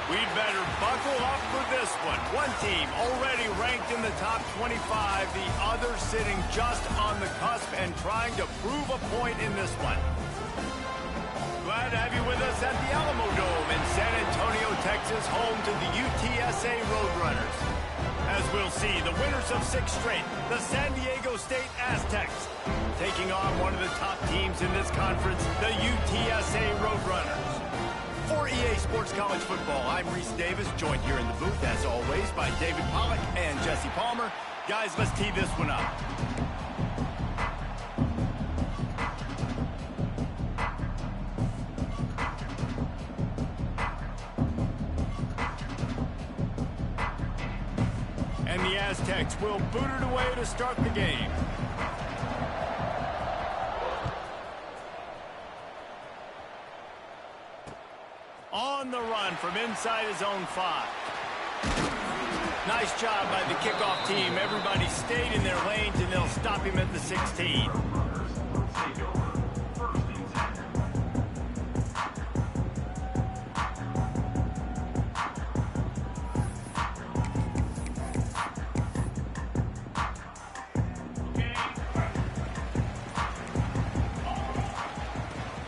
We'd better buckle up for this one. One team already ranked in the top 25, the other sitting just on the cusp and trying to prove a point in this one. Glad to have you with us at the Alamo Dome in San Antonio, Texas, home to the UTSA Roadrunners. As we'll see, the winners of 6 straight, the San Diego State Aztecs, taking on one of the top teams in this conference, the UTSA Roadrunners. For EA Sports College Football, I'm Reese Davis, joined here in the booth, as always, by David Pollack and Jesse Palmer. Guys, let's tee this one up. And the Aztecs will boot it away to start the game. On the run from inside his own 5. Nice job by the kickoff team. Everybody stayed in their lanes, and they'll stop him at the 16.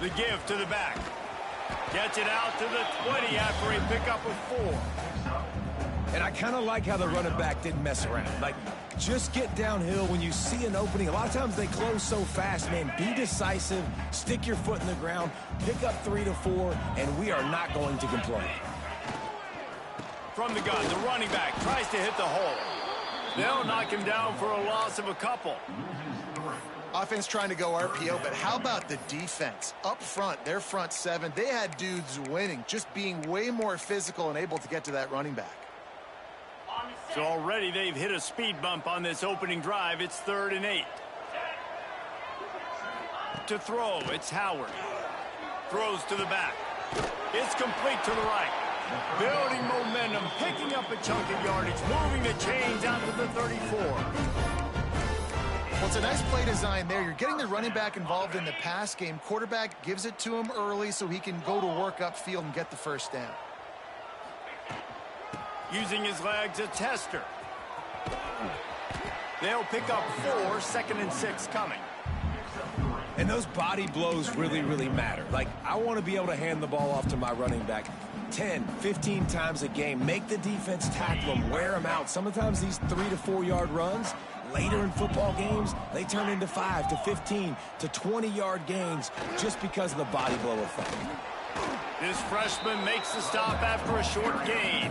The give to the back. Gets it out to the 20 after a pickup of 4. And I kind of like how the running back didn't mess around. Like, just get downhill when you see an opening. A lot of times they close so fast, man. Be decisive, stick your foot in the ground, pick up 3 to 4, and we are not going to complain. From the gun, the running back tries to hit the hole. They'll knock him down for a loss of a couple. Offense trying to go RPO, but how about the defense? Up front, their front 7, they had dudes winning, just being way more physical and able to get to that running back. So already they've hit a speed bump on this opening drive. It's 3rd and 8. To throw, it's Howard. Throws to the back. It's complete to the right. Building momentum, picking up a chunk of yardage, moving the chains out to the 34. Well, it's a nice play design there. You're getting the running back involved in the pass game. Quarterback gives it to him early so he can go to work upfield and get the first down. Using his legs, a tester. They'll pick up 4, 2nd and 6 coming. And those body blows really, really matter. Like, I want to be able to hand the ball off to my running back 10, 15 times a game. Make the defense tackle him, wear him out. Sometimes these 3 to 4 yard runs, later in football games, they turn into 5 to 15 to 20-yard gains just because of the body blow effect. This freshman makes the stop after a short gain.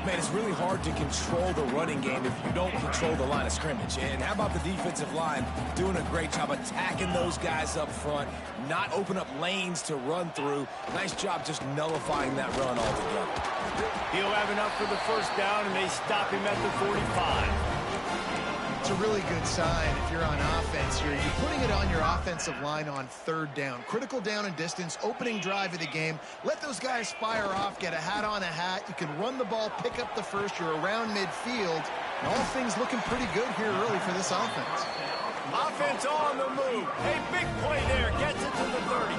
Man, it's really hard to control the running game if you don't control the line of scrimmage. And how about the defensive line doing a great job attacking those guys up front, not open up lanes to run through. Nice job just nullifying that run altogether. He'll have enough for the first down, and they stop him at the 45. It's a really good sign if you're on offense here. You're putting it on your offensive line on 3rd down. Critical down and distance, opening drive of the game. Let those guys fire off, get a hat on a hat. You can run the ball, pick up the first. You're around midfield. And all things looking pretty good here early for this offense. Offense on the move. A big play there. Gets it to the 30.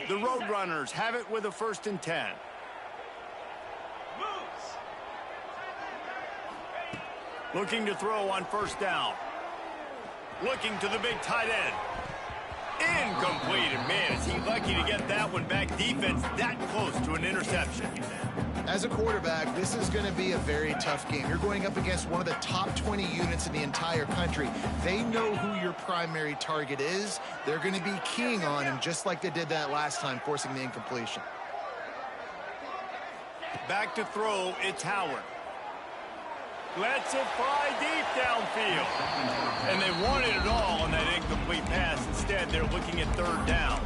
The Roadrunners have it with a 1st and 10. Looking to throw on 1st down. Looking to the big tight end. Incomplete. And man, is he lucky to get that one back. Defense that close to an interception. As a quarterback, this is going to be a very tough game. You're going up against one of the top 20 units in the entire country. They know who your primary target is. They're going to be keying on him just like they did that last time, forcing the incompletion. Back to throw, it's Howard. Lets it fly deep downfield. And they wanted it all on that incomplete pass. Instead, they're looking at 3rd down.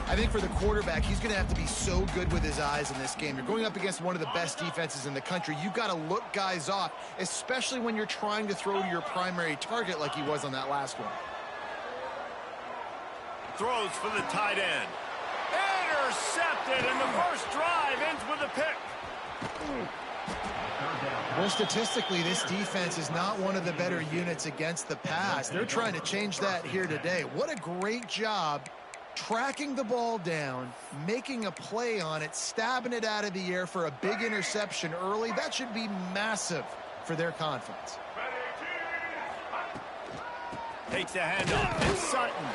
I think for the quarterback, he's going to have to be so good with his eyes in this game. You're going up against one of the best defenses in the country. You've got to look guys off, especially when you're trying to throw to your primary target like he was on that last one. Throws for the tight end. Intercepted, and the first drive ends with a pick. Well, statistically, this defense is not one of the better units against the pass. They're trying to change that here today. What a great job tracking the ball down, making a play on it, stabbing it out of the air for a big interception early. That should be massive for their confidence. Takes the handoff, and Sutton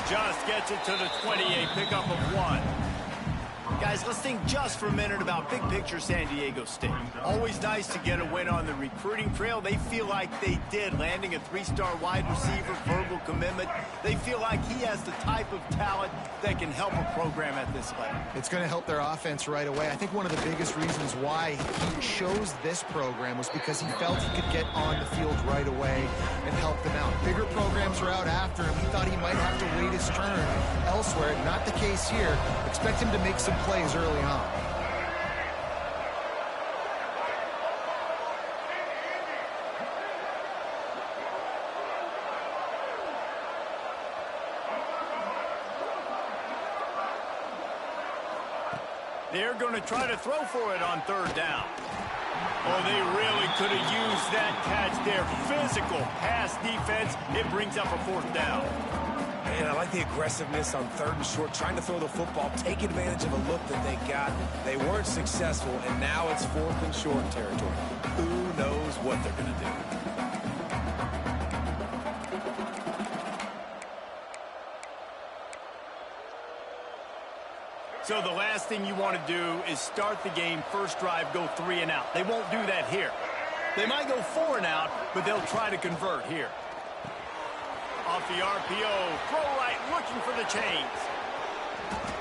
just gets it to the 28, pickup of 1. Guys, let's think just for a minute about big picture San Diego State. Always nice to get a win on the recruiting trail. They feel like they did, landing a 3-star wide receiver, verbal commitment. They feel like he has the type of talent that can help a program at this level. It's going to help their offense right away. I think one of the biggest reasons why he chose this program was because he felt he could get on the field right away and help them out. Bigger programs are out after him. He thought he might have to wait his turn elsewhere. Not the case here. Expect him to make some plays early on. They're going to try to throw for it on 3rd down. Oh, they really could have used that catch there. Physical pass defense. It brings up a 4th down. Man, I like the aggressiveness on 3rd and short, trying to throw the football, take advantage of a look that they got. They weren't successful, and now it's 4th and short territory. Who knows what they're going to do? So the last thing you want to do is start the game, first drive, go 3 and out. They won't do that here. They might go 4 and out, but they'll try to convert here. Off the RPO, throw right, looking for the chains.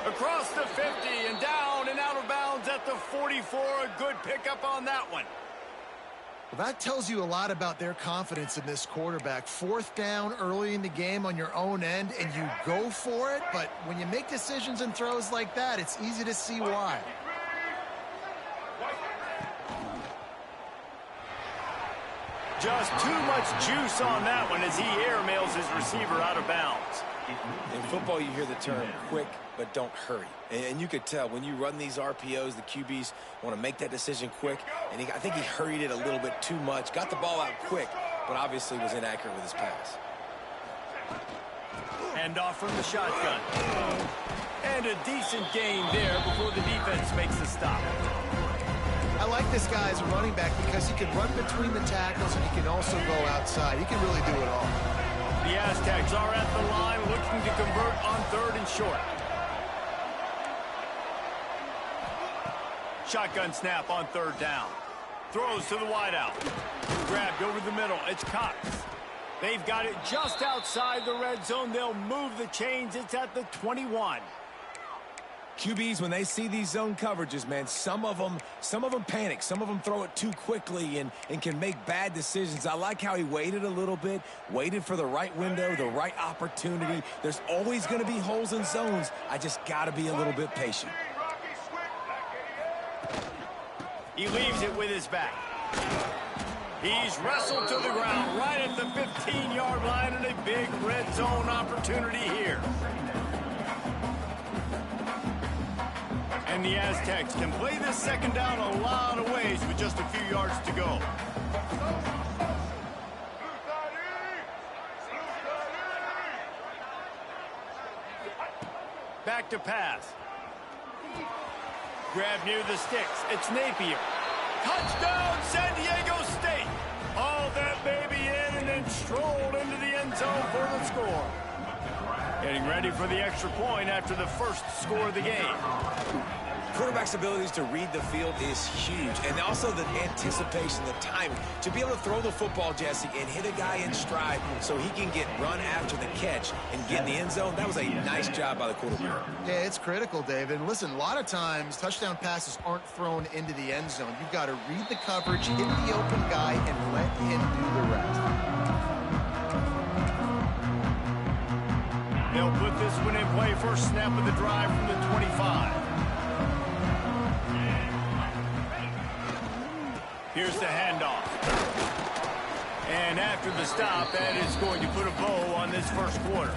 Across the 50 and down and out of bounds at the 44. A good pickup on that one. Well, that tells you a lot about their confidence in this quarterback. 4th down early in the game on your own end, and you go for it. But when you make decisions and throws like that, it's easy to see why. Just too much juice on that one as he airmails his receiver out of bounds. In football, you hear the term quick, but don't hurry. And you could tell when you run these RPOs, the QBs want to make that decision quick. And I think he hurried it a little bit too much. Got the ball out quick, but obviously was inaccurate with his pass. Handoff from the shotgun. And a decent gain there before the defense makes the stop. I like this guy as a running back because he can run between the tackles and he can also go outside. He can really do it all. The Aztecs are at the line looking to convert on 3rd and short. Shotgun snap on 3rd down. Throws to the wideout. Grabbed over the middle. It's Cox. They've got it just outside the red zone. They'll move the chains. It's at the 21. QBs, when they see these zone coverages, man, some of them panic. Some of them throw it too quickly and can make bad decisions. I like how he waited a little bit, waited for the right window, the right opportunity. There's always going to be holes in zones. I just got to be a little bit patient. He leaves it with his back. He's wrestled to the ground right at the 15-yard line and a big red zone opportunity here. And the Aztecs can play this 2nd down a lot of ways with just a few yards to go. Back to pass. Grab near the sticks. It's Napier. Touchdown, San Diego State. Haul that baby in and then strolled into the end zone for the score. Getting ready for the extra point after the first score of the game. Quarterback's abilities to read the field is huge, and also the anticipation, the timing. To be able to throw the football, Jesse, and hit a guy in stride so he can get run after the catch and get in the end zone, that was a nice job by the quarterback. Yeah, it's critical, David. And listen, a lot of times touchdown passes aren't thrown into the end zone. You've got to read the coverage, hit the open guy, and let him do the rest. They'll put this one in play. First snap of the drive from the 25. Here's the handoff. And after the stop, that is going to put a bow on this first quarter.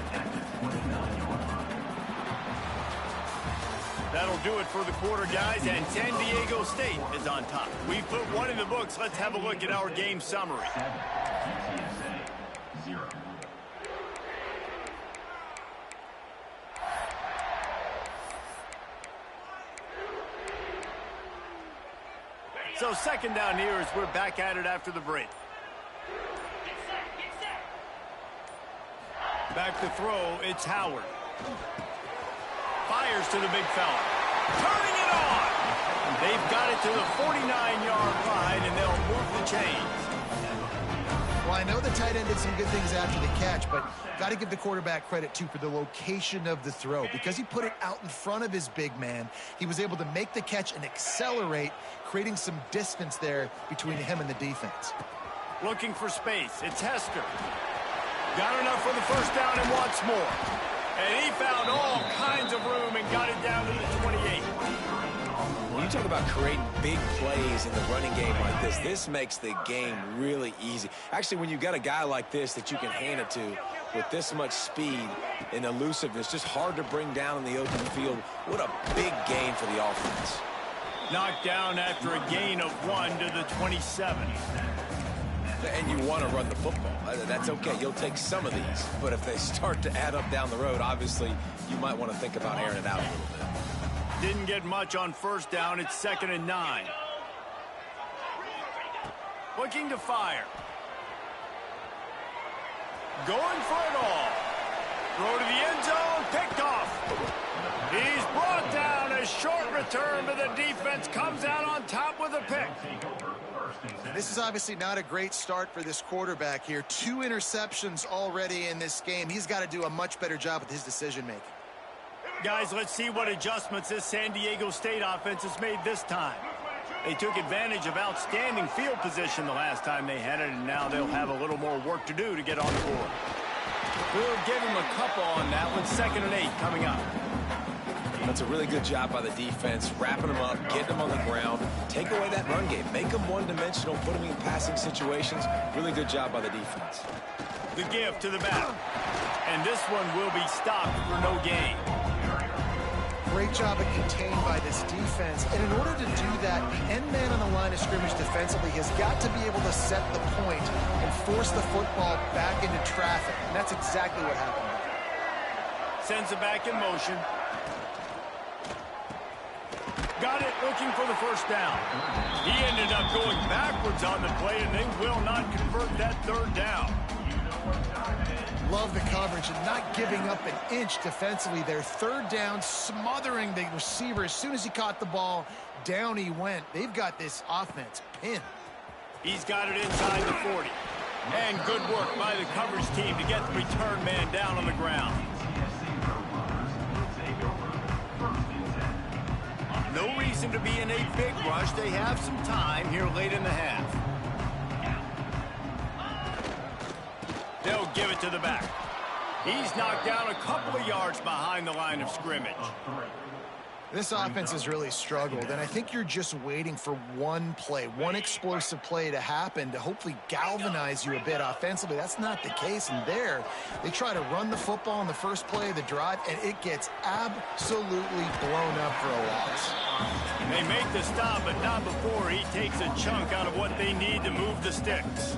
That'll do it for the quarter, guys, and San Diego State is on top. We've put one in the books. Let's have a look at our game summary. So second down here as we're back at it after the break. Back to throw, it's Howard. Fires to the big fella. Turning it on! They've got it to the 49-yard line, and they'll move the chains. Well, I know the tight end did some good things after the catch, but got to give the quarterback credit, too, for the location of the throw. Because he put it out in front of his big man, he was able to make the catch and accelerate, creating some distance there between him and the defense. Looking for space. It's Hester. Got enough for the first down and wants more. And he found all kinds of room and got it down to the 28. When you talk about creating big plays in the running game like this makes the game really easy. Actually, when you've got a guy like this that you can hand it to with this much speed and elusiveness, just hard to bring down in the open field, what a big gain for the offense. Knocked down after a gain of 1 to the 27. And you want to run the football. That's okay. You'll take some of these. But if they start to add up down the road, obviously, you might want to think about airing it out a little bit. Didn't get much on first down. It's 2nd and 9. Looking to fire. Going for it all. Throw to the end zone. Picked off. He's brought down. A short return, but the defense comes out on top with a pick. This is obviously not a great start for this quarterback here. 2 interceptions already in this game. He's got to do a much better job with his decision-making. Guys, let's see what adjustments this San Diego State offense has made this time. They took advantage of outstanding field position the last time they had it, and now they'll have a little more work to do to get on the board. We'll give them a couple on that one. 2nd and 8 coming up. That's a really good job by the defense, wrapping them up, getting them on the ground, take away that run game, make them one-dimensional, put them in passing situations. Really good job by the defense. The give to the back. And this one will be stopped for no gain. Great job of contained by this defense. And in order to do that, the end man on the line of scrimmage defensively has got to be able to set the point and force the football back into traffic. And that's exactly what happened. Sends it back in motion. Got it, looking for the first down. He ended up going backwards on the play, and they will not convert that 3rd down. Love the coverage and not giving up an inch defensively there. 3rd down, smothering the receiver. As soon as he caught the ball, down he went. They've got this offense pinned. He's got it inside the 40. And good work by the coverage team to get the return man down on the ground. No reason to be in a big rush. They have some time here late in the half. They'll give it to the back. He's knocked down a couple of yards behind the line of scrimmage. This offense has really struggled, and I think you're just waiting for one play, one explosive play to happen to hopefully galvanize you a bit offensively. That's not the case, and there they try to run the football in the first play of the drive, and it gets absolutely blown up for a loss. They make the stop, but not before he takes a chunk out of what they need to move the sticks.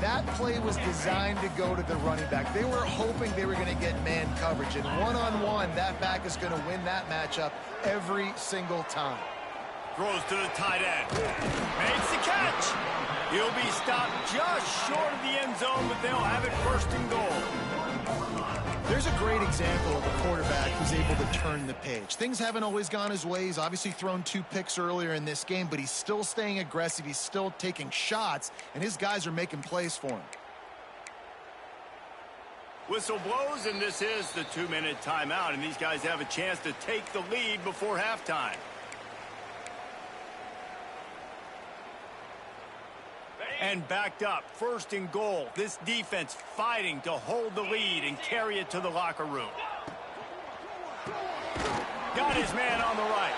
That play was designed to go to the running back. They were hoping they were going to get man coverage, and one-on-one, that back is going to win that matchup every single time. Throws to the tight end. Makes the catch. He'll be stopped just short of the end zone, but they'll have it 1st and goal. There's a great example of a quarterback who's able to turn the page. Things haven't always gone his way. He's obviously thrown 2 picks earlier in this game, but he's still staying aggressive. He's still taking shots, and his guys are making plays for him. Whistle blows, and this is the 2-minute timeout, and these guys have a chance to take the lead before halftime. And backed up, 1st and goal. This defense fighting to hold the lead and carry it to the locker room. Got his man on the right.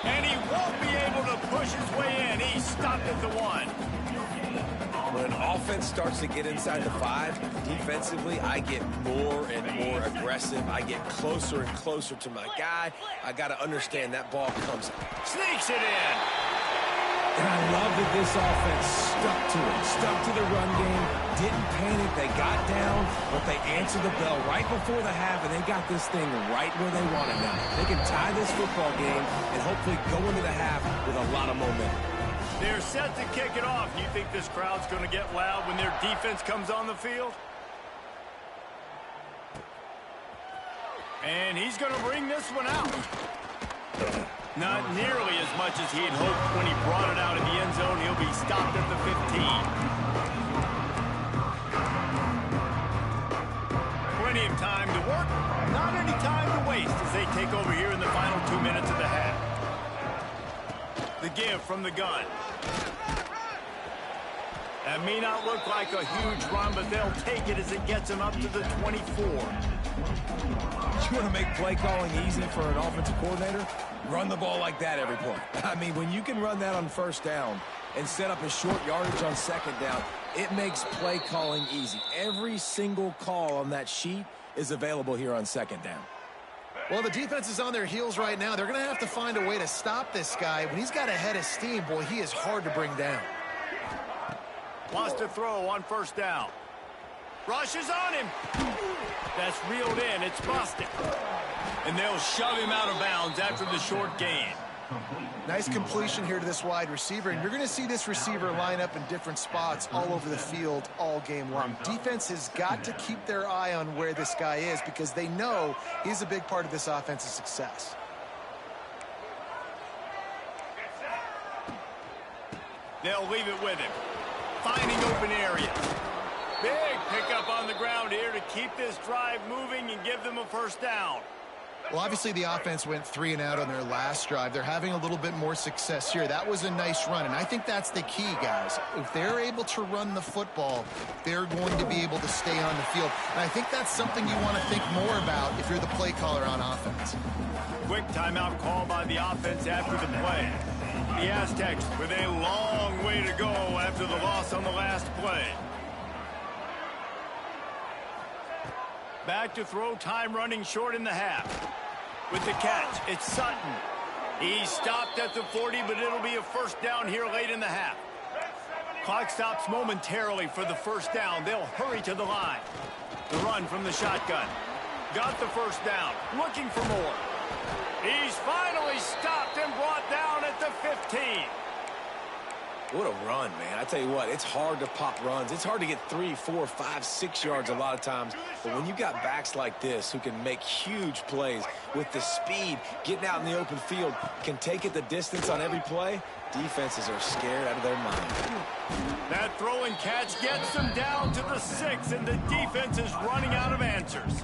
And he won't be able to push his way in. He's stopped at the 1. When an offense starts to get inside the 5, defensively, I get more and more aggressive. I get closer and closer to my guy. I got to understand that ball comes. Sneaks it in. And I love that this offense stuck to it, stuck to the run game, didn't panic. They got down, but they answered the bell right before the half, and they got this thing right where they want it now. They can tie this football game and hopefully go into the half with a lot of momentum. They're set to kick it off. You think this crowd's going to get loud when their defense comes on the field? And he's going to bring this one out. Not nearly as much as he had hoped when he brought it out in the end zone. He'll be stopped at the 15. Plenty of time to work. Not any time to waste as they take over here in the final 2 minutes of the half. The give from the gun. That may not look like a huge run, but they'll take it as it gets them up to the 24. You want to make play calling easy for an offensive coordinator? Run the ball like that every play. I mean, when you can run that on first down and set up a short yardage on second down, it makes play calling easy. Every single call on that sheet is available here on second down. Well, the defense is on their heels right now. They're going to have to find a way to stop this guy. When he's got a head of steam, boy, he is hard to bring down. Wants to throw on first down. Rushes on him. That's reeled in. It's busted. And they'll shove him out of bounds after the short gain. Nice completion here to this wide receiver, and you're going to see this receiver line up in different spots all over the field all game long. Defense has got to keep their eye on where this guy is because they know he's a big part of this offense's success. They'll leave it with him. Finding open areas. Big pickup on the ground here to keep this drive moving and give them a first down. Well, obviously the offense went 3 and out on their last drive. They're having a little bit more success here. That was a nice run, and I think that's the key, guys. If they're able to run the football, they're going to be able to stay on the field. And I think that's something you want to think more about if you're the play caller on offense. Quick timeout call by the offense after the play. The Aztecs with a long way to go after the loss on the last play. Back to throw, time running short in the half. With the catch, it's Sutton. He stopped at the 40, but it'll be a first down here late in the half. Clock stops momentarily for the first down. They'll hurry to the line. The run from the shotgun. Got the first down, looking for more. He's finally stopped and brought down at the 15. What a run, man. I tell you what, it's hard to pop runs. It's hard to get 3, 4, 5, 6 yards a lot of times. But when you got backs like this who can make huge plays with the speed, getting out in the open field, can take it the distance on every play, defenses are scared out of their mind. That throw and catch gets them down to the 6, and the defense is running out of answers.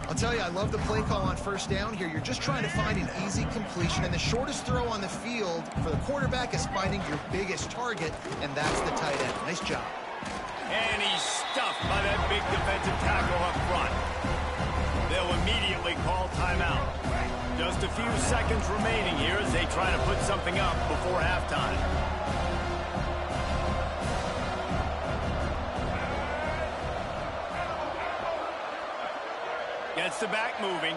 I'll tell you, I love the play call on first down here. You're just trying to find an easy completion, and the shortest throw on the field for the quarterback is finding your biggest target, and that's the tight end. Nice job. And he's stuffed by that big defensive tackle up front. They'll immediately call timeout. Just a few seconds remaining here as they try to put something up before halftime. Gets the back moving.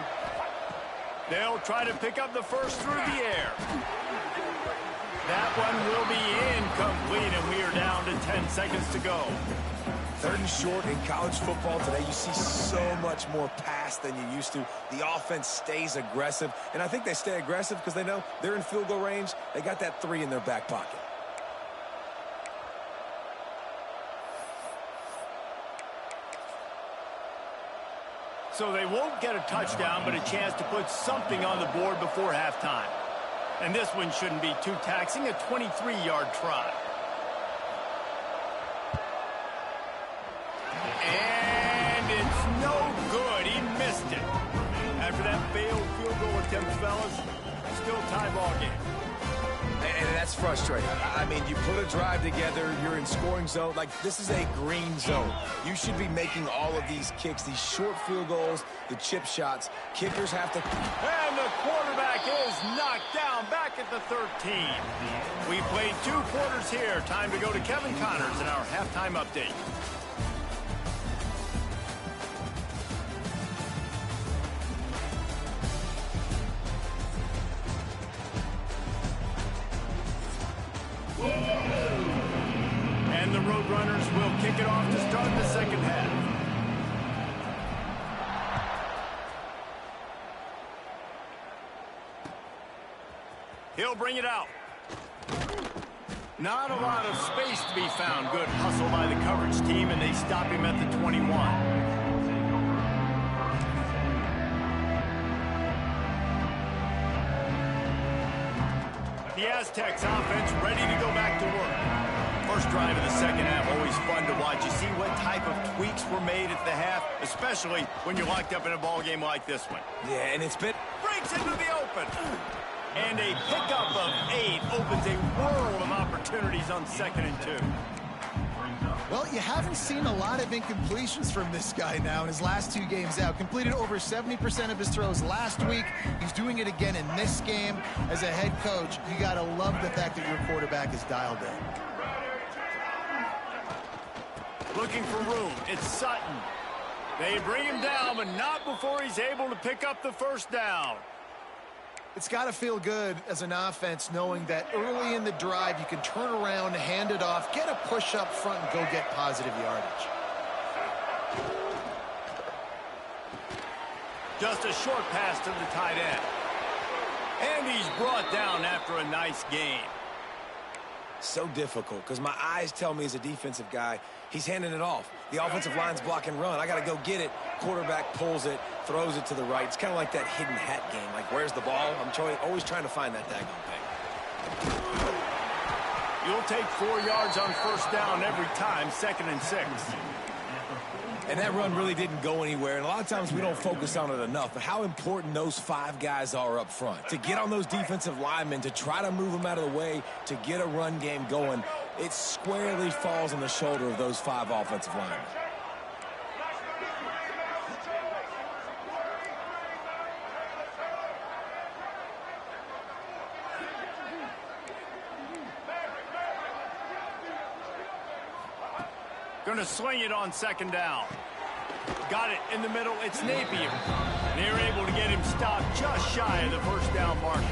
They'll try to pick up the first through the air. That one will be incomplete, and we are down to 10 seconds to go. 3rd and short in college football today. You see so much more pass than you used to. The offense stays aggressive, and I think they stay aggressive because they know they're in field goal range. They got that 3 in their back pocket. So they won't get a touchdown, but a chance to put something on the board before halftime. And this one shouldn't be too taxing, a 23-yard try. And it's no good. He missed it. After that failed field goal attempt, fellas, still tie ball game. And that's frustrating. I mean, you put a drive together, you're in scoring zone. Like, this is a green zone. You should be making all of these kicks, these short field goals, the chip shots. Kickers have to... And the quarterback is knocked down back at the 13. We played 2 quarters here. Time to go to Kevin Connors in our halftime update. And the Roadrunners will kick it off to start the second half. He'll bring it out. Not a lot of space to be found. Good hustle by the coverage team, and they stop him at the 21. The Aztecs offense ready to go back to work. First drive of the second half, always fun to watch. You see what type of tweaks were made at the half, especially when you're locked up in a ball game like this one. Yeah, and it's been... Breaks into the open. And a pickup of 8 opens a world of opportunities on 2nd and 2. Well, you haven't seen a lot of incompletions from this guy now in his last 2 games out. Completed over 70% of his throws last week. He's doing it again in this game. As a head coach, you got to love the fact that your quarterback is dialed in. Looking for room. It's Sutton. They bring him down, but not before he's able to pick up the first down. It's got to feel good as an offense knowing that early in the drive you can turn around, hand it off, get a push up front, and go get positive yardage. Just a short pass to the tight end. And he's brought down after a nice gain. So difficult because my eyes tell me as a defensive guy, he's handing it off. The offensive line's block and run. I got to go get it. Quarterback pulls it, throws it to the right. It's kind of like that hidden hat game. Like, where's the ball? I'm always trying to find that daggone thing. You'll take 4 yards on first down every time, 2nd and 6. And that run really didn't go anywhere. And a lot of times we don't focus on it enough. But how important those 5 guys are up front. To get on those defensive linemen, to try to move them out of the way, to get a run game going, it squarely falls on the shoulder of those 5 offensive linemen. Going to swing it on 2nd down. Got it in the middle. It's Napier. They're able to get him stopped just shy of the first down marker.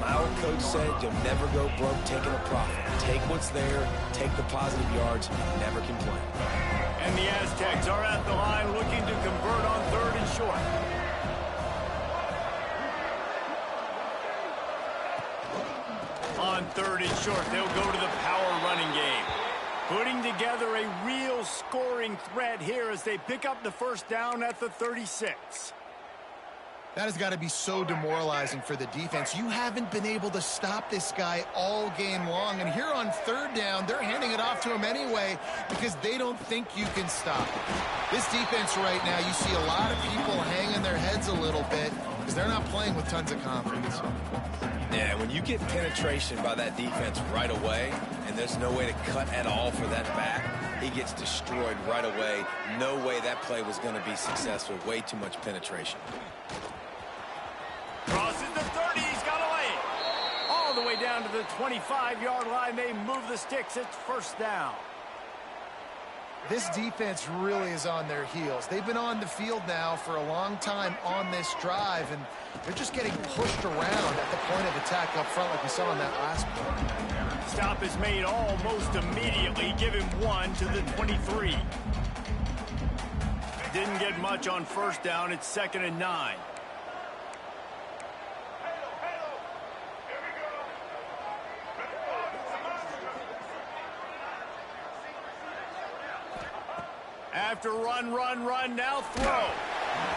My old coach said you'll never go broke taking a profit. Take what's there, take the positive yards, never complain. And the Aztecs are at the line looking to convert on 3rd and short. On 3rd and short, they'll go to the power running game. Putting together a real scoring threat here as they pick up the first down at the 36. That has got to be so demoralizing for the defense. You haven't been able to stop this guy all game long. And here on 3rd down, they're handing it off to him anyway because they don't think you can stop him. This defense right now, you see a lot of people hanging their heads a little bit because they're not playing with tons of confidence. Yeah, when you get penetration by that defense right away, and there's no way to cut at all for that back, he gets destroyed right away. No way that play was going to be successful. Way too much penetration. Crosses the 30. He's got away. All the way down to the 25-yard line. They move the sticks. It's first down. This defense really is on their heels. They've been on the field now for a long time on this drive, and they're just getting pushed around at the point of attack up front like we saw on that last play. Stop is made almost immediately. Give him 1 to the 23. Didn't get much on first down. It's 2nd and 9. After run, now throw.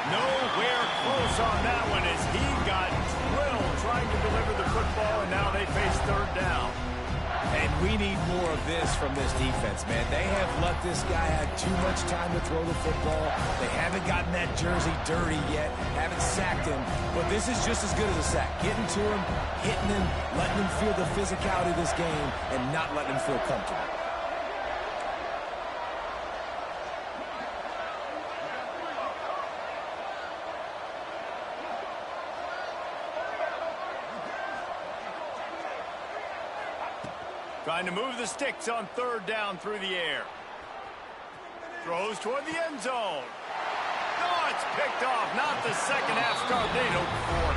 Nowhere close on that one as he got drilled trying to deliver the football, and now they face 3rd down. And We need more of this from this defense, man. They have let this guy have too much time to throw the football. They haven't gotten that jersey dirty yet, haven't sacked him. But this is just as good as a sack. Getting to him, hitting him, letting him feel the physicality of this game, and not letting him feel comfortable. Trying to move the sticks on third down through the air. Throws toward the end zone. Oh, it's picked off. Not the second half start they'd hoped for.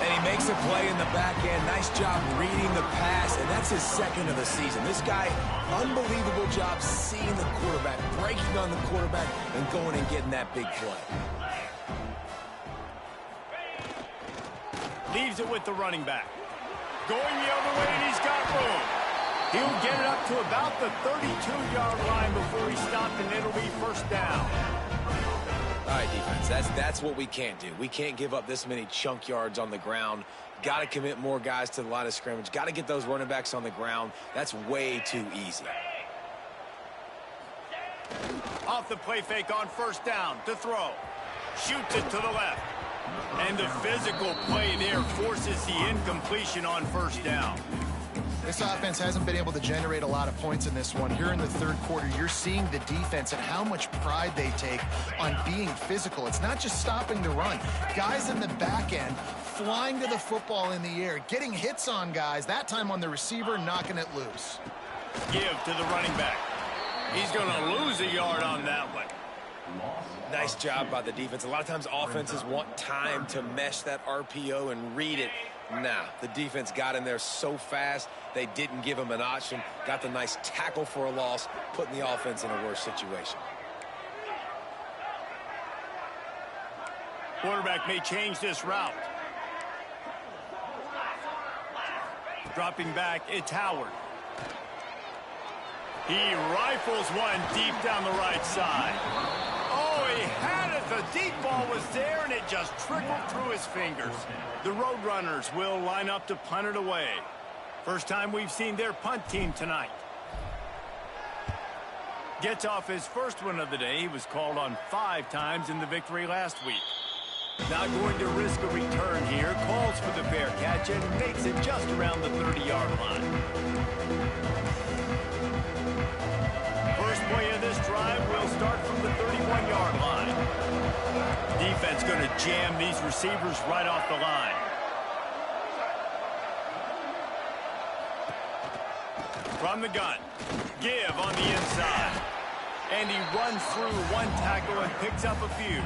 And he makes a play in the back end. Nice job reading the pass, and that's his second of the season. This guy, unbelievable job seeing the quarterback, breaking on the quarterback, and going and getting that big play. Leaves it with the running back. Going the other way, and he's got room. He'll get it up to about the 32-yard line before he's stopped, and it'll be first down. All right, defense, that's what we can't do. We can't give up this many chunk yards on the ground. Got to commit more guys to the line of scrimmage. Got to get those running backs on the ground. That's way too easy. Off the play fake on first down to throw. Shoots it to the left. And the physical play there forces the incompletion on first down. This offense hasn't been able to generate a lot of points in this one. Here in the third quarter, you're seeing the defense and how much pride they take on being physical. It's not just stopping the run. Guys in the back end flying to the football in the air, getting hits on guys, that time on the receiver, knocking it loose. Give to the running back. He's going to lose a yard on that one. Nice job by the defense. A lot of times offenses want time to mesh that RPO and read it. Nah, the defense got in there so fast, they didn't give him an option. Got the nice tackle for a loss, putting the offense in a worse situation. Quarterback may change this route. Dropping back, it's Howard. He rifles one deep down the right side. Oh, he had it. The deep ball was there, and it just trickled through his fingers. The Roadrunners will line up to punt it away. First time we've seen their punt team tonight. Gets off his first one of the day. He was called on 5 times in the victory last week. Not going to risk a return here. Calls for the fair catch and makes it just around the 30-yard line. First play of this drive will start from the 31-yard line. Defense going to jam these receivers right off the line. From the gun. Give on the inside. And he runs through one tackle and picks up a few.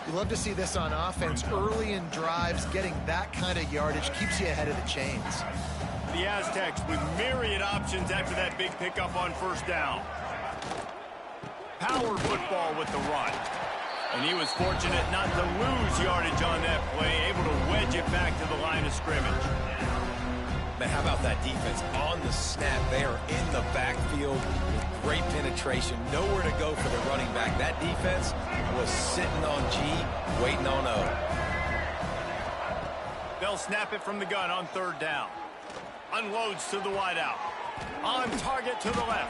You love to see this on offense. Early in drives, getting that kind of yardage keeps you ahead of the chains. The Aztecs with myriad options after that big pickup on first down. Power football with the run. And he was fortunate not to lose yardage on that play, able to wedge it back to the line of scrimmage. Man, how about that defense? On the snap, they are in the backfield with great penetration. Nowhere to go for the running back. That defense was sitting on G, waiting on O. They'll snap it from the gun on third down. Unloads to the wideout. On target to the left.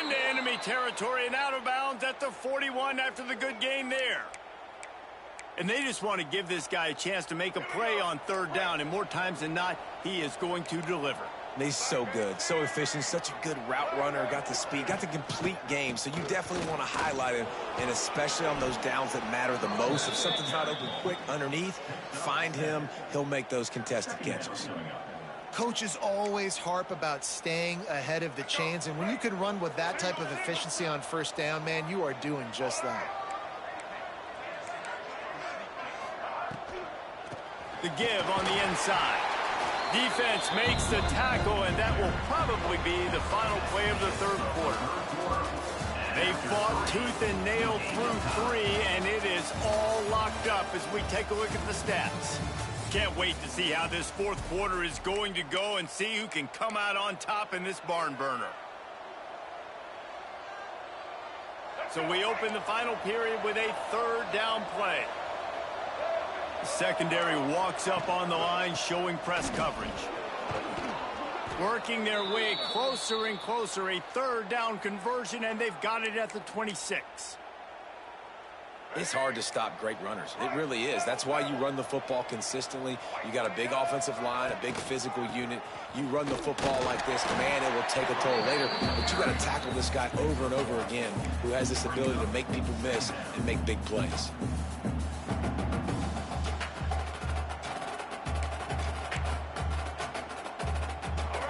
Into enemy territory and out of bounds at the 41 after the good gain there. And they just want to give this guy a chance to make a play on third down. And more times than not, he is going to deliver. He's so good, so efficient, such a good route runner, got the speed, got the complete game. So you definitely want to highlight him, and especially on those downs that matter the most. If something's not open quick underneath, find him. He'll make those contested catches. Coaches always harp about staying ahead of the chains, and when you can run with that type of efficiency on first down, man, you are doing just that. The give on the inside. Defense makes the tackle, and that will probably be the final play of the third quarter. They fought tooth and nail through 3, and it is all locked up as we take a look at the stats. Can't wait to see how this fourth quarter is going to go and see who can come out on top in this barn burner. So we open the final period with a third down play. The secondary walks up on the line showing press coverage. Working their way closer and closer. A third down conversion, and they've got it at the 26. It's hard to stop great runners. It really is. That's why you run the football consistently. You got a big offensive line, a big physical unit. You run the football like this, man, it will take a toll later. But you got to tackle this guy over and over again who has this ability to make people miss and make big plays.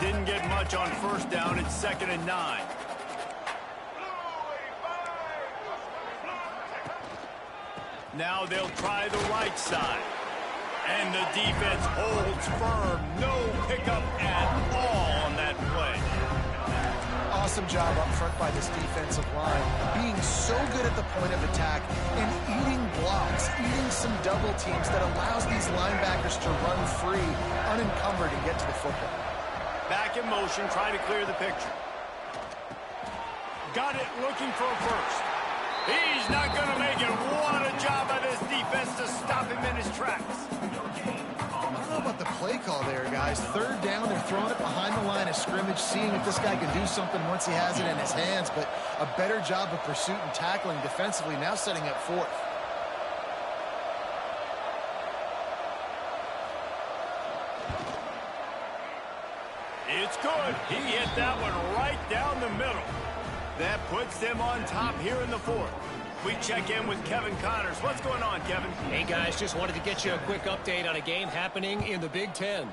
Didn't get much on first down. It's 2nd and 9. Now they'll try the right side. And the defense holds firm. No pickup at all on that play. Awesome job up front by this defensive line. Being so good at the point of attack and eating blocks, eating some double teams that allows these linebackers to run free, unencumbered, and get to the football. Back in motion, trying to clear the picture. Got it, looking for a first. He's not going to make it. What a job by this defense to stop him in his tracks. I don't know about the play call there, guys. Third down, they're throwing it behind the line of scrimmage, seeing if this guy can do something once he has it in his hands, but a better job of pursuit and tackling defensively, now setting up fourth. It's good. He hit that one right down the middle. That puts them on top here in the fourth. We check in with Kevin Connors. What's going on, Kevin? Hey, guys, just wanted to get you a quick update on a game happening in the Big Ten.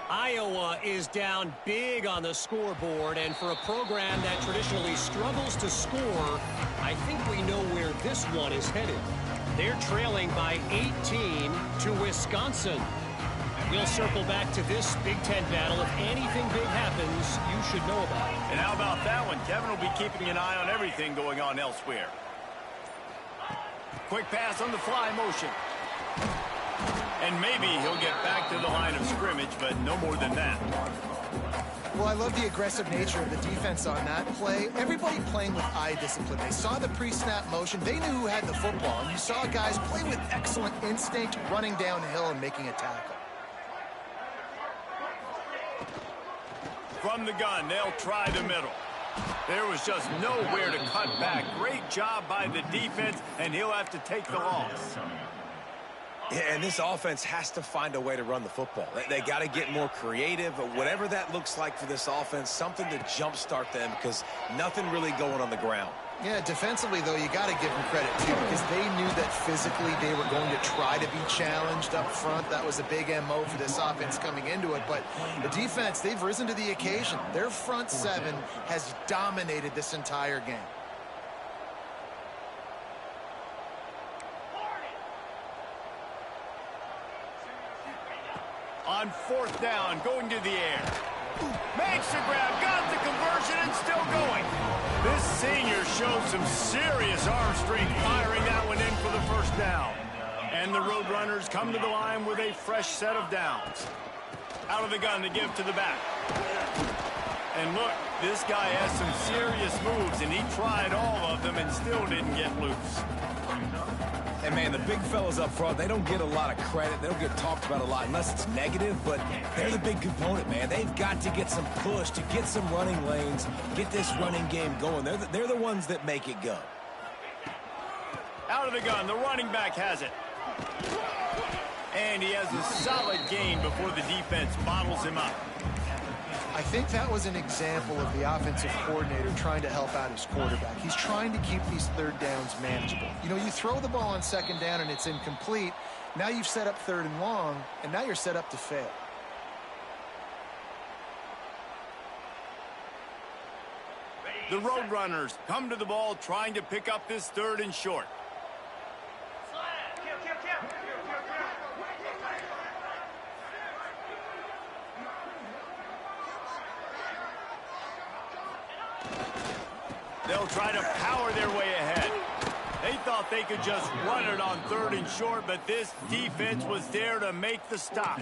Iowa is down big on the scoreboard, and for a program that traditionally struggles to score, I think we know where this one is headed. They're trailing by 18 to Wisconsin. We'll circle back to this Big Ten battle. If anything big happens, you should know about it. And how about that one? Kevin will be keeping an eye on everything going on elsewhere. Quick pass on the fly motion. And maybe he'll get back to the line of scrimmage, but no more than that. Well, I love the aggressive nature of the defense on that play. Everybody playing with eye discipline. They saw the pre-snap motion. They knew who had the football. And you saw guys play with excellent instinct, running downhill and making a tackle. From the gun, they'll try the middle. There was just nowhere to cut back. Great job by the defense, and he'll have to take the loss. Yeah, and this offense has to find a way to run the football. They got to get more creative, whatever that looks like for this offense, something to jumpstart them because nothing really going on the ground. Yeah, defensively, though, you got to give them credit, too, because they knew that physically they were going to try to be challenged up front. That was a big MO for this offense coming into it. But the defense, they've risen to the occasion. Their front seven has dominated this entire game. On fourth down, going to the air. Makes the grab, got the conversion, and still going. This senior showed some serious arm strength firing that one in for the first down. And the Roadrunners come to the line with a fresh set of downs. Out of the gun to give to the back. And look, this guy has some serious moves, and he tried all of them and still didn't get loose. And, man, the big fellas up front, they don't get a lot of credit. They don't get talked about a lot unless it's negative, but they're the big component, man. They've got to get some push, to get some running lanes, get this running game going. They're the ones that make it go. Out of the gun, the running back has it. And he has a solid gain before the defense bottles him up. I think that was an example of the offensive coordinator trying to help out his quarterback. He's trying to keep these third downs manageable. You know, you throw the ball on second down and it's incomplete. Now you've set up third and long, and now you're set up to fail. The Roadrunners come to the ball trying to pick up this third and short. They'll try to power their way ahead. They thought they could just run it on third and short, but this defense was there to make the stop.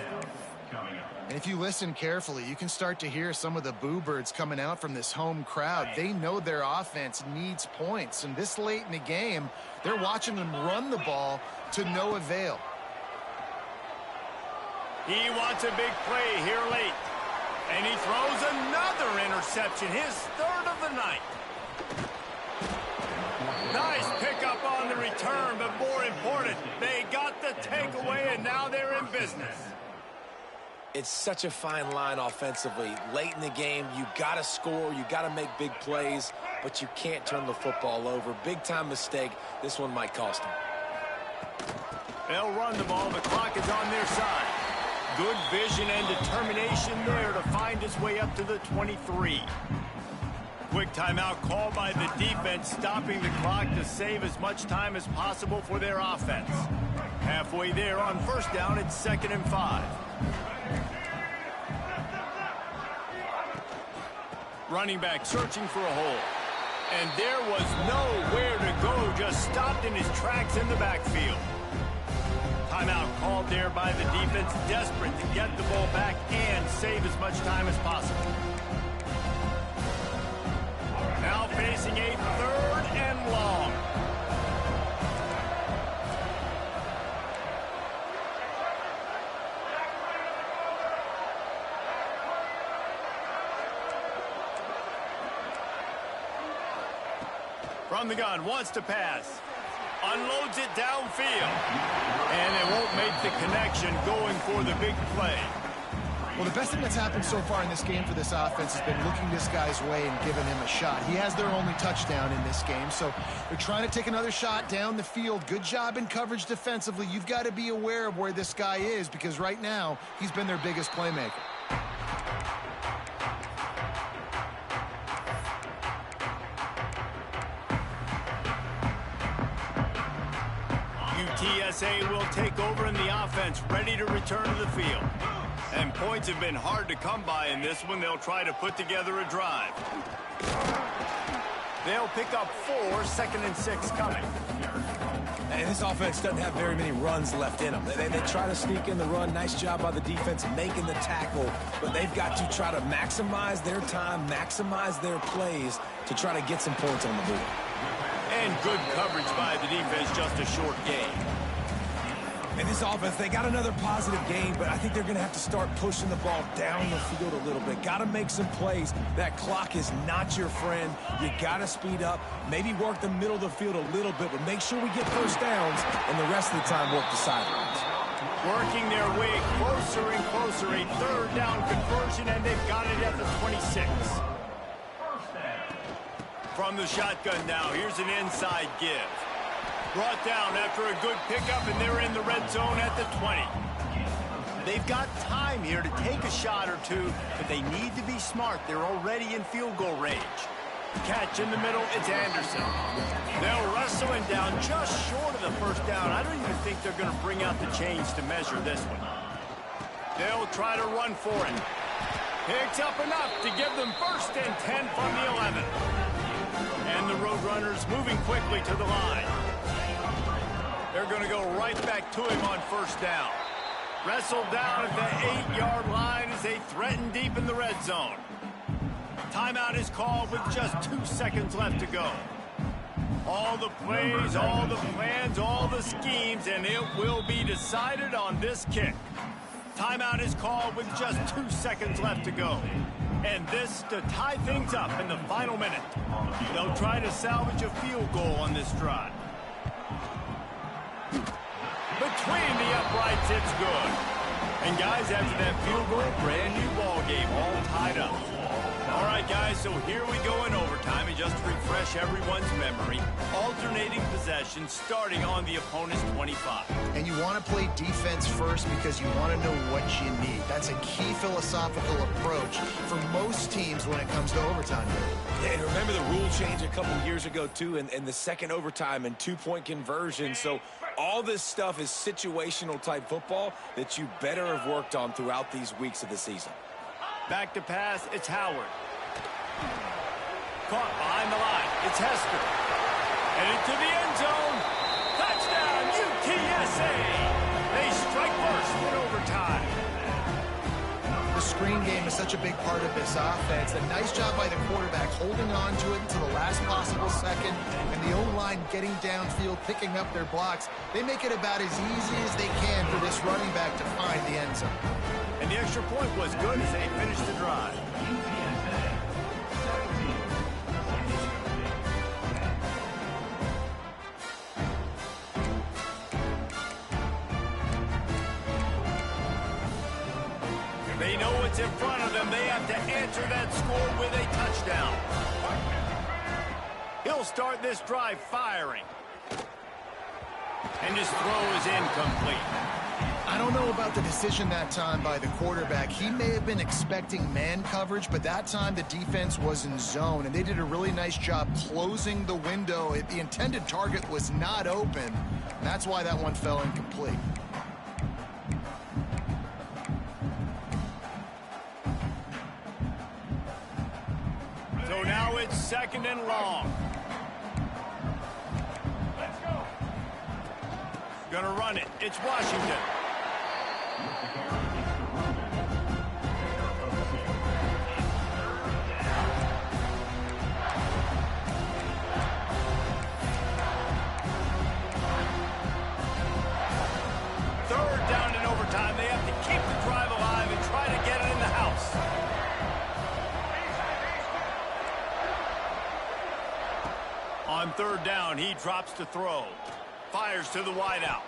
And if you listen carefully, you can start to hear some of the boo birds coming out from this home crowd. They know their offense needs points, and this late in the game, they're watching them run the ball to no avail. He wants a big play here late. And he throws another interception, his third of the night. Nice pickup on the return, but more important, they got the takeaway, and now they're in business. It's such a fine line offensively. Late in the game, you got to score, you got to make big plays, but you can't turn the football over. Big-time mistake. This one might cost them. They'll run the ball. The clock is on their side. Good vision and determination there to find his way up to the 23. Quick timeout called by the defense, stopping the clock to save as much time as possible for their offense. Halfway there on first down, it's 2nd and 5. Running back searching for a hole. And there was nowhere to go, just stopped in his tracks in the backfield. Timeout called there by the defense, desperate to get the ball back and save as much time as possible. Now facing a 3rd and long. From the gun, wants to pass. Unloads it downfield. And it won't make the connection going for the big play. Well, the best thing that's happened so far in this game for this offense has been looking this guy's way and giving him a shot. He has their only touchdown in this game, so they're trying to take another shot down the field. Good job in coverage defensively. You've got to be aware of where this guy is because right now he's been their biggest playmaker. UTSA will take over in the offense, ready to return to the field. And points have been hard to come by in this one. They'll try to put together a drive. They'll pick up 4, 2nd and 6 coming. And this offense doesn't have very many runs left in them. They try to sneak in the run. Nice job by the defense making the tackle. But they've got to try to maximize their time, maximize their plays to try to get some points on the board. And good coverage by the defense, just a short game. And this offense, they got another positive game, but I think they're going to have to start pushing the ball down the field a little bit. Got to make some plays. That clock is not your friend. You got to speed up, maybe work the middle of the field a little bit, but make sure we get first downs, and the rest of the time work the sidelines. Working their way closer and closer, a 3rd down conversion, and they've got it at the 26. From the shotgun now, here's an inside give. Brought down after a good pickup, and they're in the red zone at the 20. They've got time here to take a shot or two, but they need to be smart. They're already in field goal range. Catch in the middle, it's Anderson. They'll wrestle him down just short of the first down. I don't even think they're going to bring out the chains to measure this one. They'll try to run for it. Picks up enough to give them 1st and 10 from the 11. And the Roadrunners moving quickly to the line. They're going to go right back to him on 1st down. Wrestled down at the 8-yard line as they threaten deep in the red zone. Timeout is called with just 2 seconds left to go. All the plays, all the plans, all the schemes, and it will be decided on this kick. Timeout is called with just 2 seconds left to go. And this to tie things up in the final minute. They'll try to salvage a field goal on this drive. Between the uprights, it's good. And guys, after that field goal, brand new ball game, all tied up. All right, guys, so here we go in overtime. And just to refresh everyone's memory, alternating possession starting on the opponent's 25. And you want to play defense first because you want to know what you need. That's a key philosophical approach for most teams when it comes to overtime. Yeah, and remember the rule change a couple years ago, too, and the second overtime and 2-point conversion. So all this stuff is situational type football that you better have worked on throughout these weeks of the season. Back to pass, it's Howard. Caught behind the line, it's Hester. And into the end zone. Touchdown, UTSA! They strike first in overtime. The screen game is such a big part of this offense. A nice job by the quarterback holding on to it until the last possible second, and the O-line getting downfield, picking up their blocks. They make it about as easy as they can for this running back to find the end zone. And And the extra point was good as they finished the drive. They know what's in front of them. They have to answer that score with a touchdown. He'll start this drive firing. And his throw is incomplete. I don't know about the decision that time by the quarterback. He may have been expecting man coverage, but that time the defense was in zone, and they did a really nice job closing the window. The intended target was not open, and that's why that one fell incomplete. So now it's 2nd and long. Gonna run it. It's Washington. Third down in overtime. They have to keep the drive alive and try to get it in the house. On 3rd down, he drops to throw. Fires to the wideout.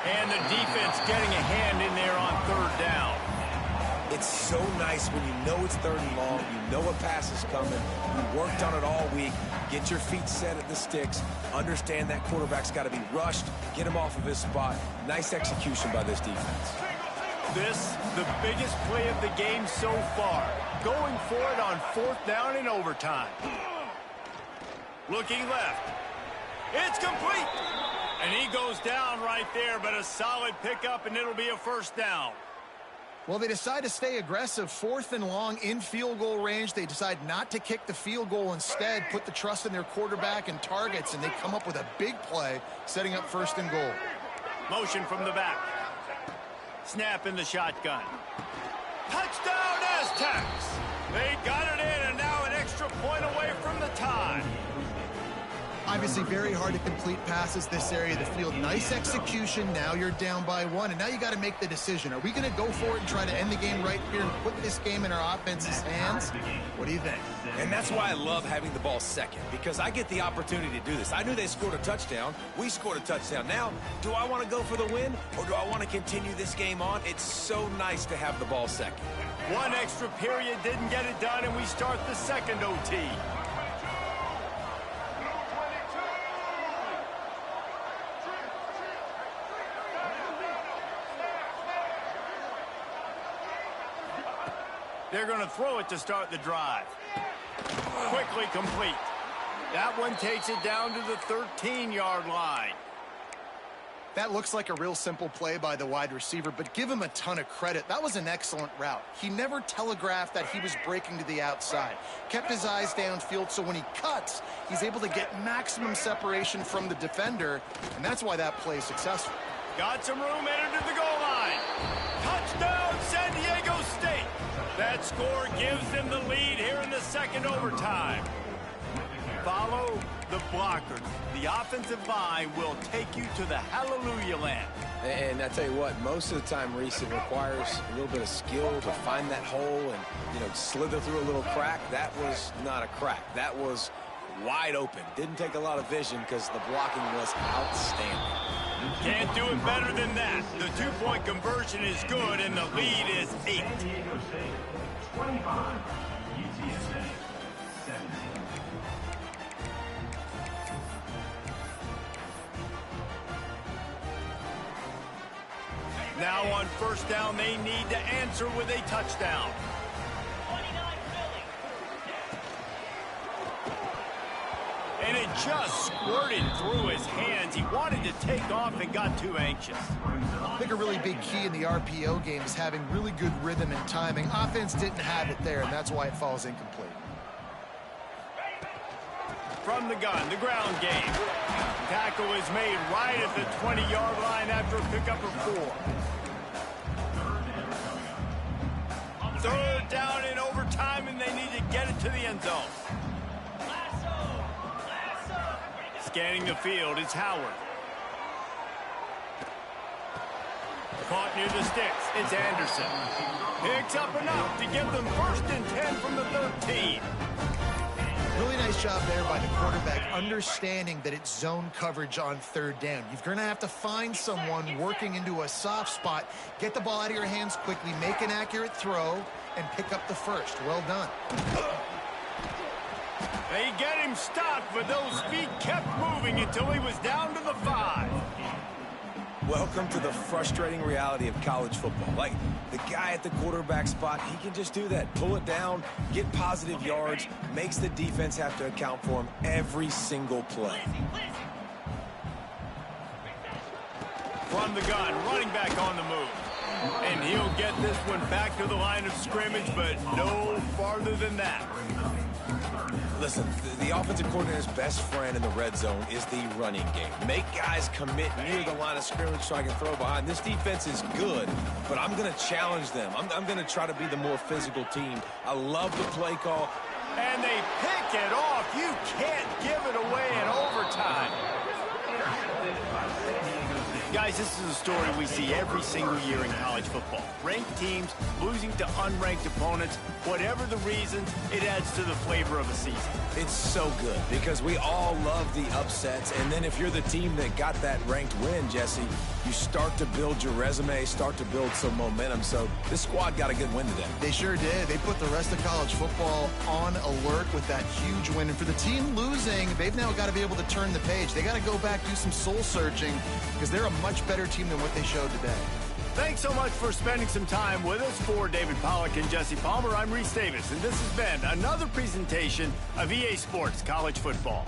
And the defense getting a hand in there on 3rd down. It's so nice when you know it's 3rd and long, you know a pass is coming, you worked on it all week, get your feet set at the sticks, understand that quarterback's got to be rushed, get him off of his spot. Nice execution by this defense. This, the biggest play of the game so far. Going for it on 4th down in overtime. Looking left. It's complete. And he goes down right there, but a solid pickup, and it'll be a 1st down. Well, they decide to stay aggressive. 4th and long in field goal range. They decide not to kick the field goal instead, put the trust in their quarterback and targets, and they come up with a big play, setting up 1st and goal. Motion from the back. Snap in the shotgun. Touchdown, Aztecs! They got it in, and now an extra point away from the tie. Obviously very hard to complete passes this area of the field. Nice execution. Now you're down by 1, and now you got to make the decision. Are we going to go for it and try to end the game right here and put this game in our offense's hands? What do you think? And that's why I love having the ball second, because I get the opportunity to do this. I knew they scored a touchdown. We scored a touchdown. Now, do I want to go for the win, or do I want to continue this game on? It's so nice to have the ball second. One extra period didn't get it done, and we start the 2nd OT. They're going to throw it to start the drive. Quickly complete. That one takes it down to the 13-yard line. That looks like a real simple play by the wide receiver, but give him a ton of credit. That was an excellent route. He never telegraphed that he was breaking to the outside. Kept his eyes downfield, so when he cuts, he's able to get maximum separation from the defender, and that's why that play is successful. Got some room headed to the goal line. Touchdown, San Diego State. That score gives them the lead here in the 2nd overtime. Follow the blockers. The offensive line will take you to the hallelujah land. And I tell you what, most of the time, Reese, it requires a little bit of skill to find that hole and, slither through a little crack. That was not a crack. That was wide open. Didn't take a lot of vision because the blocking was outstanding. Can't do it better than that. The 2-point conversion is good, and the lead is 8. Now on 1st down, they need to answer with a touchdown. And it just squirted through his hands. He wanted to take off and got too anxious. I think a really big key in the RPO game is having really good rhythm and timing. Offense didn't have it there, and that's why it falls incomplete. From the gun, the ground game. Tackle is made right at the 20-yard line after a pickup of 4. 3rd down in overtime, and they need to get it to the end zone. Scanning the field, it's Howard. Caught near the sticks. It's Anderson. Picks up enough to give them 1st and 10 from the 13. Really nice job there by the quarterback, understanding that it's zone coverage on 3rd down. You're going to have to find someone working into a soft spot, get the ball out of your hands quickly, make an accurate throw, and pick up the 1st. Well done. They get him stopped, but those feet kept moving until he was down to the 5. Welcome to the frustrating reality of college football. Like, the guy at the quarterback spot, he can just do that. Pull it down, get positive yards, makes the defense have to account for him every single play. From the gun, running back on the move. And he'll get this one back to the line of scrimmage, but no farther than that. Listen, the offensive coordinator's best friend in the red zone is the running game. Make guys commit near the line of scrimmage so I can throw behind. This defense is good, but I'm going to challenge them. I'm going to try to be the more physical team. I love the play call. And they pick it off. You can't give it away in overtime. Guys, this is a story we see every single year in college football. Ranked teams losing to unranked opponents. Whatever the reasons, it adds to the flavor of a season. It's so good because we all love the upsets. And then if you're the team that got that ranked win, Jesse, you start to build your resume, start to build some momentum. So this squad got a good win today. They sure did. They put the rest of college football on alert with that huge win. And for the team losing, they've now got to be able to turn the page. They got to go back, do some soul searching, because they're a much better team than what they showed today. Thanks so much for spending some time with us. For David Pollack and Jesse Palmer, I'm Reese Davis, and this has been another presentation of EA Sports College Football.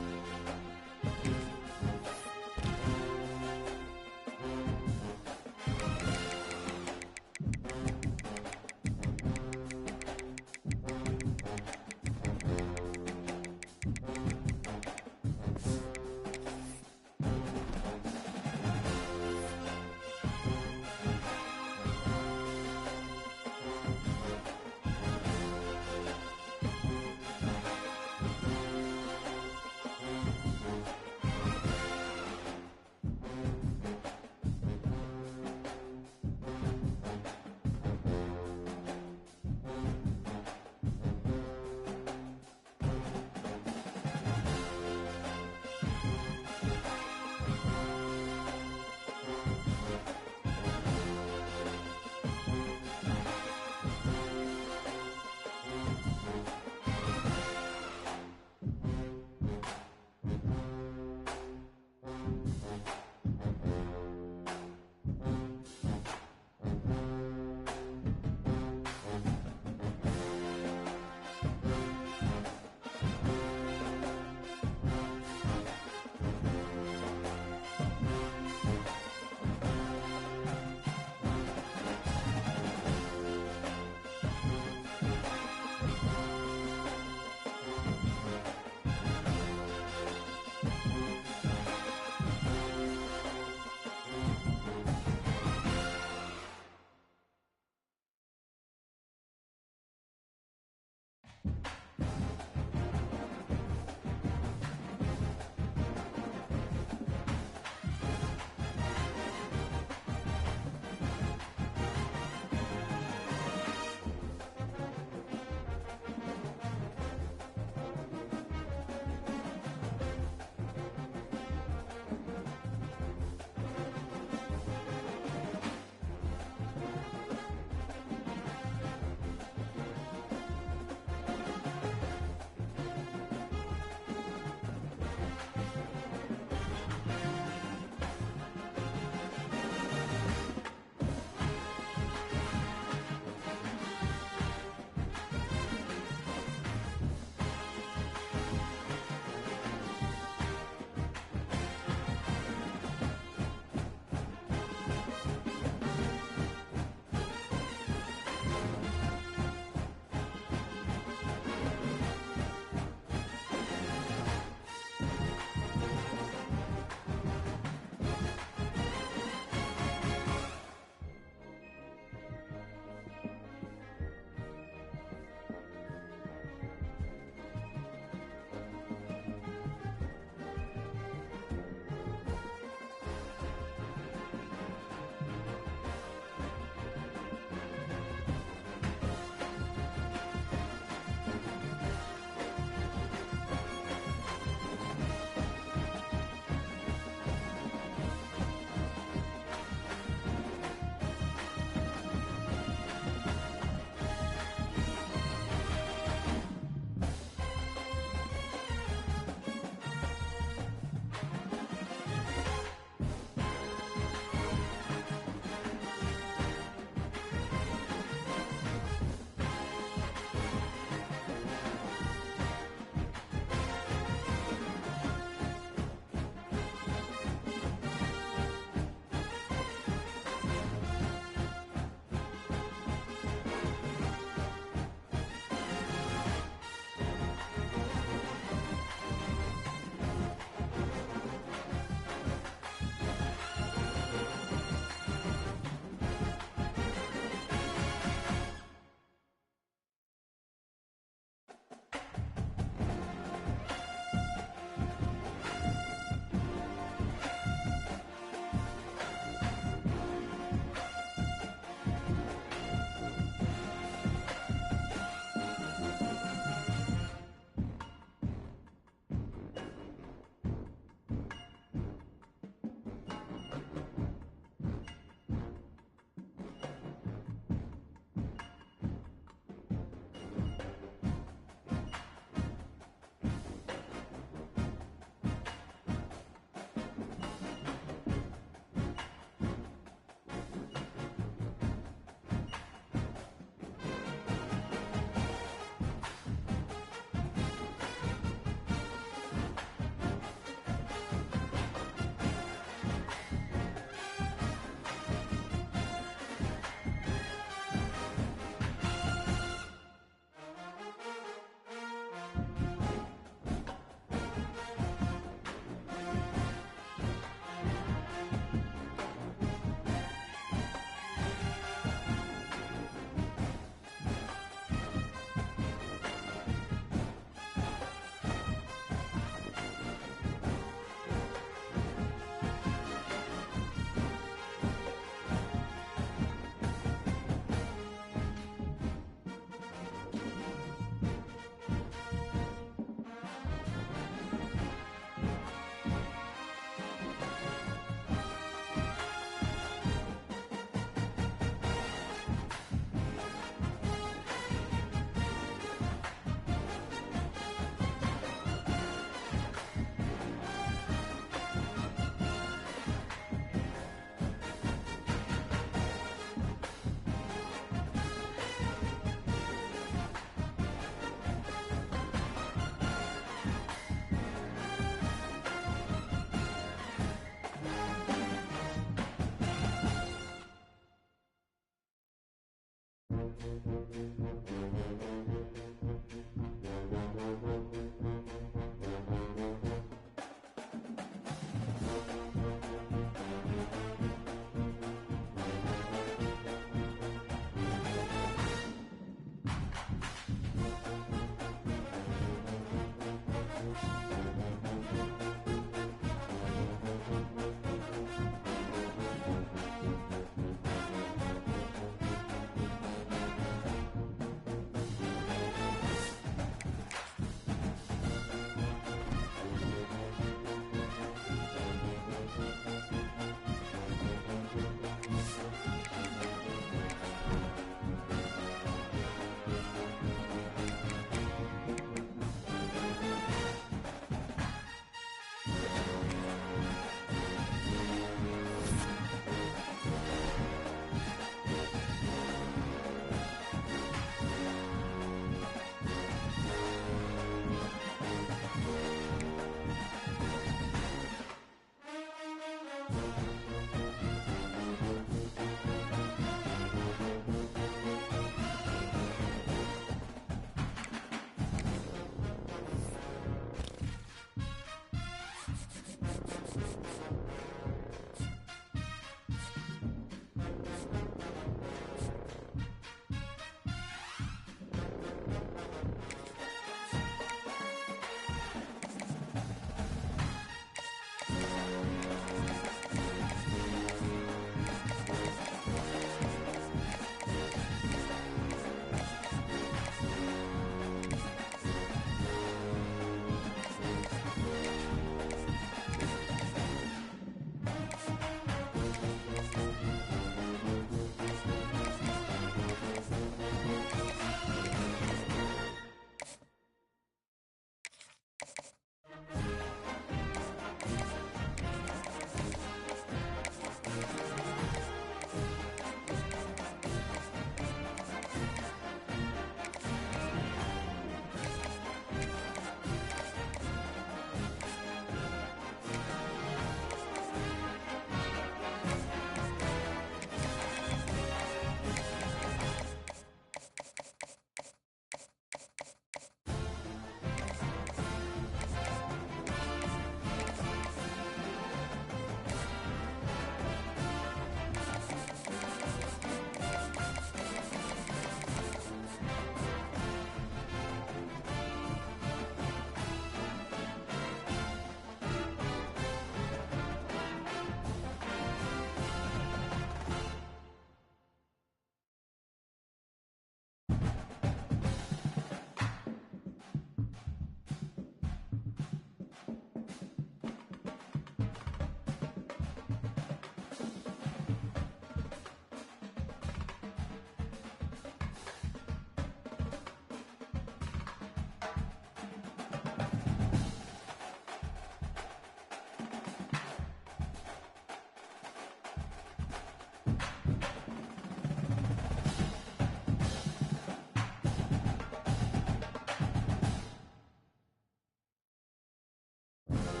it.